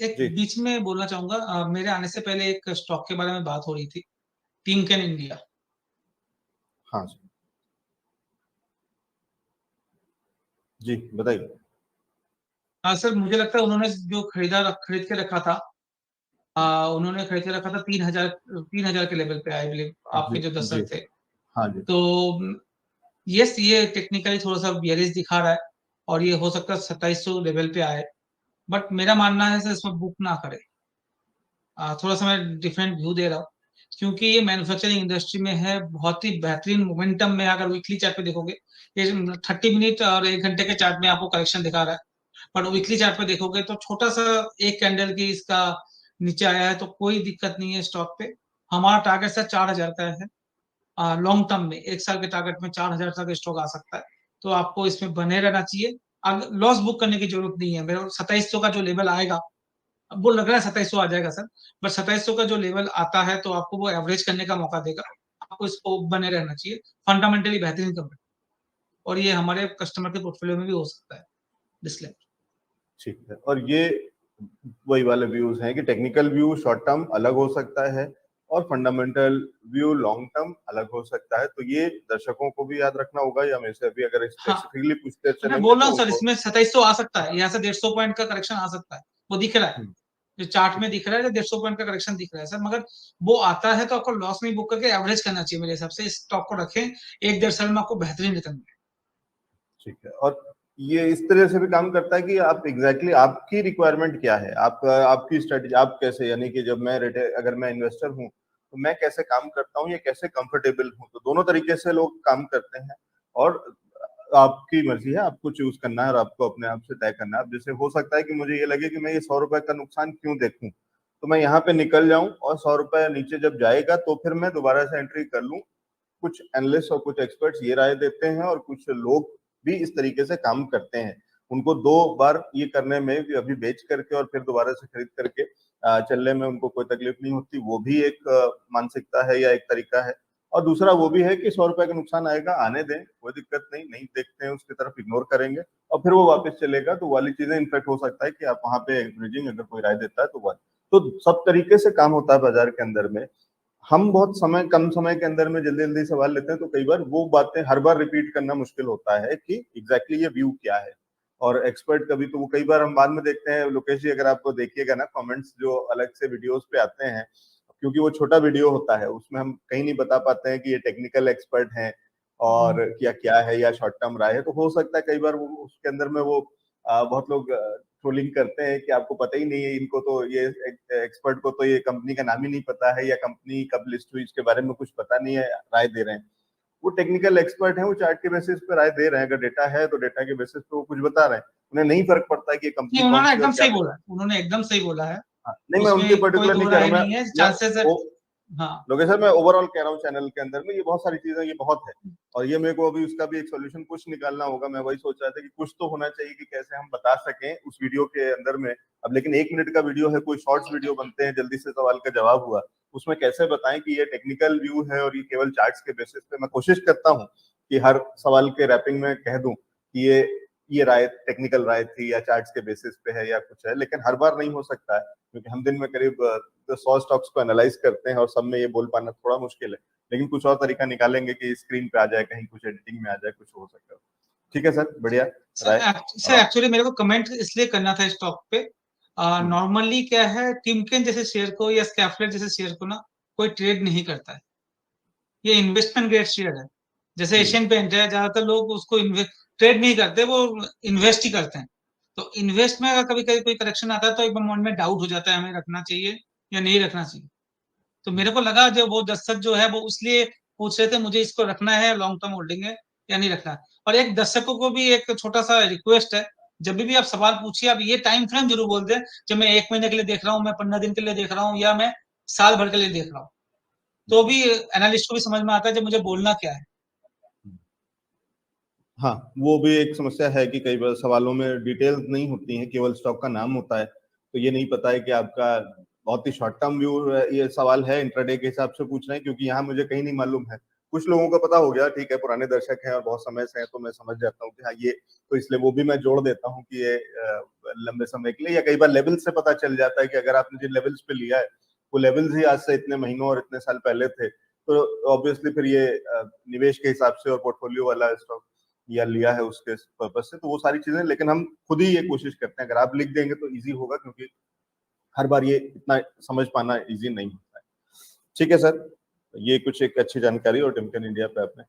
एक जी बीच में बोलना चाहूंगा, मेरे आने से पहले एक स्टॉक के बारे में बात हो रही थी, टिमकेन इंडिया। हाँ सर, जी बताइए। हाँ सर, मुझे लगता है उन्होंने जो खरीद के रखा था, उन्होंने खरीद के रखा था 3,000 के लेवल पे, आई बिलीव जी आपके जो जी। दर्शक थे। हाँ जी। तो यस, ये टेक्निकली थोड़ा सा बियरिश दिखा रहा है, और ये हो सकता है 2700 लेवल पे आए। बट मेरा मानना है सर, इसमें बुक ना करे। थोड़ा सा मैं डिफरेंट व्यू दे रहा हूँ, क्योंकि ये मैन्युफैक्चरिंग इंडस्ट्री में है, बहुत ही बेहतरीन मोमेंटम में। अगर वीकली चार्ट पे देखोगे, ये 30 मिनट और 1 घंटे के चार्ट में आपको करेक्शन दिखा रहा है, बट वीकली चार्ट पे देखोगे तो छोटा सा एक कैंडल की इसका नीचे आया है, तो कोई दिक्कत नहीं है स्टॉक पे। हमारा टारगेट सर 4,000 का है, लॉन्ग टर्म में 1 साल के टारगेट में 4,000 तक स्टॉक आ सकता है। तो आपको इसमें बने रहना चाहिए। अब लॉस बुक करने की जरूरत नहीं है। मेरे 2700 का जो लेवल आएगा, अब वो लग रहा है 2700 आ जाएगा सर, बट 2700 का जो लेवल आता है तो आपको वो एवरेज करने का मौका देगा। आपको इसको बने रहना चाहिए। फंडामेंटली बेहतरीन कंपनी, और ये हमारे कस्टमर के पोर्टफोलियो में भी हो सकता है। डिस्क्लेमर। ठीक है, और ये वही वाले व्यूज हैं कि टेक्निकल व्यू शॉर्ट टर्म अलग हो सकता है और फंडामेंटल व्यू लॉन्ग टर्म अलग हो सकता है। तो ये दर्शकों को भी याद रखना होगा, या मेरे से अभी अगर हाँ, स्पेसिफिकली पूछते मैं चलेंगे बोल रहा तो हूँ सर, उनको। इसमें 2700 आ सकता है, यहाँ से 150 पॉइंट का करेक्शन आ सकता है, वो दिख रहा है। हम्म, जो चार्ट ठीक में है। दिख रहा है, 150 पॉइंट का करेक्शन दिख रहा है सर, मगर वो आता है तो आपको लॉस नहीं बुक करके एवरेज करना चाहिए। मेरे हिसाब से इस स्टॉक को रखें, 1-1.5 साल में आपको बेहतरीन रिटर्न मिलेगा। ठीक है, और ये इस तरह से भी काम करता है कि आप एग्जैक्टली आपकी रिक्वायरमेंट क्या है, आप आपकी स्ट्रेटजी, आप कैसे, यानी कि जब मैं अगर मैं इन्वेस्टर हूँ तो मैं कैसे काम करता हूँ या कैसे कंफर्टेबल हूँ, तो दोनों तरीके से लोग काम करते हैं। और आपकी मर्जी है, आपको चूज करना है और आपको अपने आप से तय करना है। अब जैसे हो सकता है कि मुझे ये लगे कि मैं ये 100 रुपए का नुकसान क्यों देखूं, तो मैं यहाँ पे निकल जाऊं और 100 रुपए नीचे जब जाएगा तो फिर मैं दोबारा से एंट्री कर लूं। कुछ एनालिस्ट और कुछ एक्सपर्ट्स ये राय देते हैं और कुछ लोग भी इस तरीके से काम करते हैं। उनको 2 बार ये करने में भी, अभी बेच करके और फिर दोबारा से खरीद करके चलने में उनको कोई तकलीफ नहीं होती। वो भी एक मानसिकता है या एक तरीका है। और दूसरा वो भी है कि 100 रुपए का नुकसान आएगा, आने दें, कोई दिक्कत नहीं, नहीं देखते हैं उसकी तरफ, इग्नोर करेंगे और फिर वो वापस चलेगा। तो वाली चीजें इनफेक्ट हो सकता है कि आप वहां पे एवरेजिंग अगर कोई राय देता है तो वो, तो सब तरीके से काम होता है बाजार के अंदर में। हम बहुत समय, कम समय के अंदर में जल्दी जल्दी सवाल लेते हैं, तो कई बार वो बातें हर बार रिपीट करना मुश्किल होता है कि एग्जैक्टली ये व्यू क्या है। और एक्सपर्ट कभी तो वो कई बार हम बाद में देखते हैं, लोकेश जी अगर आपको देखिएगा ना कमेंट्स जो अलग से वीडियोस पे आते हैं, क्योंकि वो छोटा वीडियो होता है उसमें हम कहीं नहीं बता पाते हैं कि ये टेक्निकल एक्सपर्ट हैं और क्या क्या है या शॉर्ट टर्म राय है। तो हो सकता है कई बार वो उसके अंदर में वो बहुत लोग ट्रोलिंग करते हैं कि आपको पता ही नहीं है, इनको तो ये एक्सपर्ट को तो ये कंपनी का नाम ही नहीं पता है या कंपनी कब लिस्ट हुई इसके बारे में कुछ पता नहीं है, राय दे रहे हैं। वो टेक्निकल एक्सपर्ट है, वो चार्ट के बेसिस पे राय दे रहे हैं। अगर डेटा है तो डेटा के बेसिस पे वो कुछ बता रहे हैं। उन्हें नहीं फर्क पड़ता है कि कंपनी नहीं, कौन उन्होंने सी और एकदम क्या सही बोला कर। है, उन्होंने एकदम सही बोला है। हाँ, नहीं मैं उनके उसमें कोई पर्टिकुलर दो नहीं कह रहा राय हूँ मैं, नहीं है, या चांसेस है। वो हाँ। लोकेश सर मैं ओवरऑल कह रहा हूँ चैनल के अंदर में ये बहुत सारी चीजें, ये बहुत है। और ये मेरे को अभी उसका भी एक सोल्यूशन कुछ निकालना होगा। मैं वही सोच रहा था कि कुछ तो होना चाहिए कि कैसे हम बता सकें उस वीडियो के अंदर में। अब लेकिन 1 मिनट का वीडियो है, कोई शॉर्ट्स वीडियो बनते हैं, जल्दी से सवाल का जवाब हुआ, उसमें कैसे बताएं कि ये टेक्निकल व्यू है और ये केवल चार्ट्स के बेसिस पे। मैं कोशिश करता हूँ कि हर सवाल के रैपिंग में कह दूं कि ये राय टेक्निकल राय थी या चार्ट्स के बेसिस पे है या कुछ है, लेकिन हर बार नहीं हो सकता है क्योंकि हम दिन में करीब 100 स्टॉक्स को एनालाइज करते हैं और सब में ये बोल पाना थोड़ा मुश्किल है। लेकिन कुछ और तरीका निकालेंगे कि स्क्रीन पे आ जाए, कहीं कुछ एडिटिंग में आ जाए, कुछ हो सकता है। ठीक है सर, बढ़िया राय। सर एक्चुअली मेरे को कमेंट इसलिए करना था स्टॉक पे। हम्म, नॉर्मली क्या है, टिमकेन जैसे शेयर को या स्कैफलेट जैसे शेयर को ना कोई ट्रेड नहीं करता है। ये इन्वेस्टमेंट ग्रेड शेयर है। जैसे हम्म, एशियन पेंट है, ज्यादातर लोग उसको ट्रेड नहीं करते, वो इन्वेस्ट ही करते हैं। तो इन्वेस्ट में अगर कभी कभी कोई करेक्शन आता है तो एक मन में डाउट हो जाता है, हमें रखना चाहिए या नहीं रखना चाहिए। तो मेरे को लगा जो वो दर्शक जो है वो उसलिए पूछ रहे थे, मुझे इसको रखना है, लॉन्ग टर्म होल्डिंग है या नहीं रखना है। और एक दर्शकों को भी एक छोटा सा रिक्वेस्ट है, जब भी आप सवाल पूछिए, आप ये टाइम फ्रेम जरूर बोल दें, जब मैं 1 महीने के लिए देख रहा हूँ, मैं 15 दिन के लिए देख रहा हूँ, या मैं साल भर के लिए देख रहा हूँ। तो भी एनालिस्ट को भी समझ में आता है जब मुझे बोलना क्या है। हाँ वो भी एक समस्या है कि कई बार सवालों में डिटेल्स नहीं होती हैं, केवल स्टॉक का नाम होता है। तो ये नहीं पता है कि आपका बहुत ही शॉर्ट टर्म व्यू ये सवाल है, इंट्राडे के हिसाब से पूछ रहे हैं, क्योंकि यहाँ मुझे कहीं नहीं मालूम है कुछ लोगों को पता हो गया, ठीक है, पुराने दर्शक हैं और बहुत समय से हैं, तो मैं समझ जाता हूँ कि हाँ ये, तो इसलिए वो भी मैं जोड़ देता हूँ कि ये लंबे समय के लिए, या कई बार लेवल से पता चल जाता है कि अगर आपने जिन लेवल्स पे लिया है वो लेवल्स ही आज से इतने महीनों और इतने साल पहले थे, तो ऑब्वियसली फिर ये निवेश के हिसाब से और पोर्टफोलियो वाला स्टॉक या लिया है उसके पर्पज से, तो वो सारी चीजें, लेकिन हम खुद ही ये कोशिश करते हैं, अगर आप लिख देंगे तो इजी होगा, क्योंकि हर बार ये इतना समझ पाना इजी नहीं होता है। ठीक है सर, ये कुछ एक अच्छी जानकारी और टिमकन इंडिया पे आपने